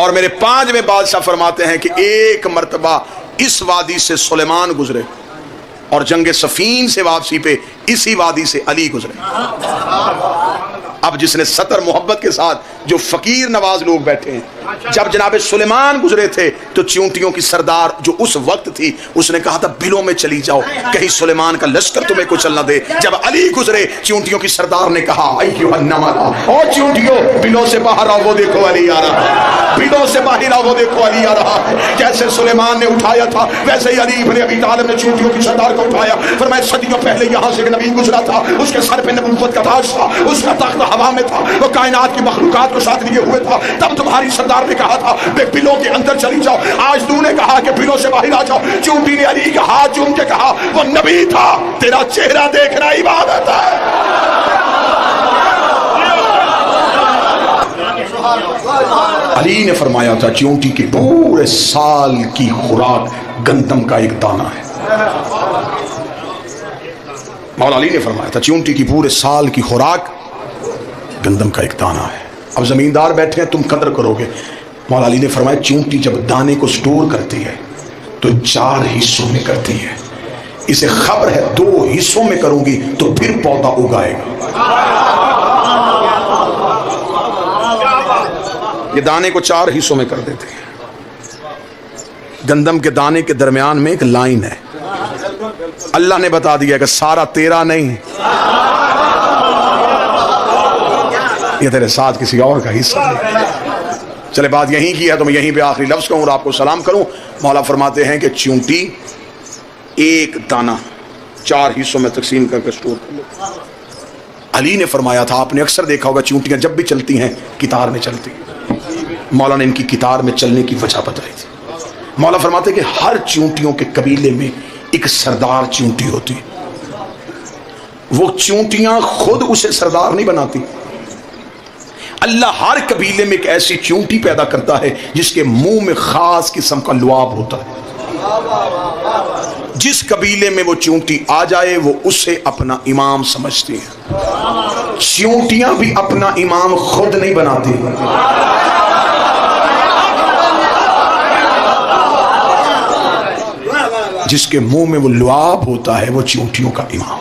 और मेरे 5वें बादशाह फरमाते हैं कि एक मर्तबा इस वादी से सुलेमान गुजरे और जंग सफीन से वापसी पे इसी वादी से अली गुजरे। अब जिसने सतर मोहब्बत के साथ जो फकीर नवाज लोग बैठे हैं, जब जनाब सुलेमान गुजरे थे तो चूंटियों की सरदार जो उस वक्त थी उसने कहा था बिलों में चली जाओ, कहीं सुलेमान का लश्कर तुम्हें कुछ न दे। जब अली गुजरे चूंटियों की सरदार ने कहा ओ चूंटियों बिलों से बाहर आओ, वो देखो अली आ रहा है, बिलों से बाहर आओ, वो देखो अली आ रहा है। जैसे सुलेमान ने उठाया था वैसे ही अली इब्न अबी तालिब ने चूंटियों की सरदार को उठाया। फरमाया सदियों पहले यहाँ से एक नबी गुजरा था, उसके सर पे नबूवत का ताज था, उसका तख्त हवा में था, वो कायनात की मखलूकात को साथ लिए हुए था। तब तुम्हारी सरदार ने कहा था बिलों के अंदर चली जाओ, आज तूने कहा कि बिलों से बाहर आ जाओ। चूंटी ने अली का हाथ चूम के कहा वो नबी था, तेरा चेहरा देखना इबादत है। अली ने फरमाया था चूंटी की पूरे साल की खुराक गंदम का एक दाना है। मौला अली ने फरमाया था चूंटी की पूरे साल की खुराक गंदम का एक दाना है। अब जमींदार बैठे हैं, तुम कदर करोगे। मौला अली ने फरमाया चूंटी जब दाने को स्टोर करती है तो 4 हिस्सों में करती है। इसे खबर है 2 हिस्सों में करूंगी तो फिर पौधा उगाएगा। ये दाने को 4 हिस्सों में कर देते हैं। गंदम के दाने के दरमियान में एक लाइन है, अल्लाह ने बता दिया कि सारा तेरा नहीं, ये तेरे साथ किसी और का हिस्सा है। चले बात यहीं की है तो मैं यहीं पे आखिरी लफ्ज कहूं और आपको सलाम करूं। मौला फरमाते हैं कि चूंटी एक दाना 4 हिस्सों में तकसीम करके स्टोर कर लेती। अली ने फरमाया था आपने अक्सर देखा होगा चूंटियां जब भी चलती हैं कितार में चलती हैं। मौला ने इनकी कितार में चलने की वजह बताई थी। मौला फरमाते कि हर चूंटियों के कबीले में एक सरदार चूंटी होती, वो चूंटियां खुद उसे सरदार नहीं बनाती। अल्लाह हर कबीले में एक ऐसी चूंटी पैदा करता है जिसके मुंह में खास किस्म का लुआब होता है। जिस कबीले में वो चूंटी आ जाए वो उसे अपना इमाम समझती है। चूंटियां भी अपना इमाम खुद नहीं बनाती, जिसके मुंह में वो लुआब होता है वो चूंटियों का इमाम।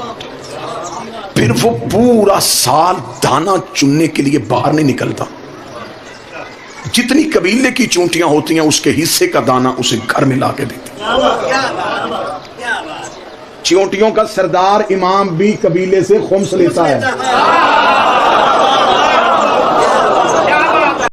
फिर वो पूरा साल दाना चुनने के लिए बाहर नहीं निकलता। जितनी कबीले की चूंटियां होती हैं उसके हिस्से का दाना उसे घर में ला के देती। चूंटियों का सरदार इमाम भी कबीले से खुम्स लेता है।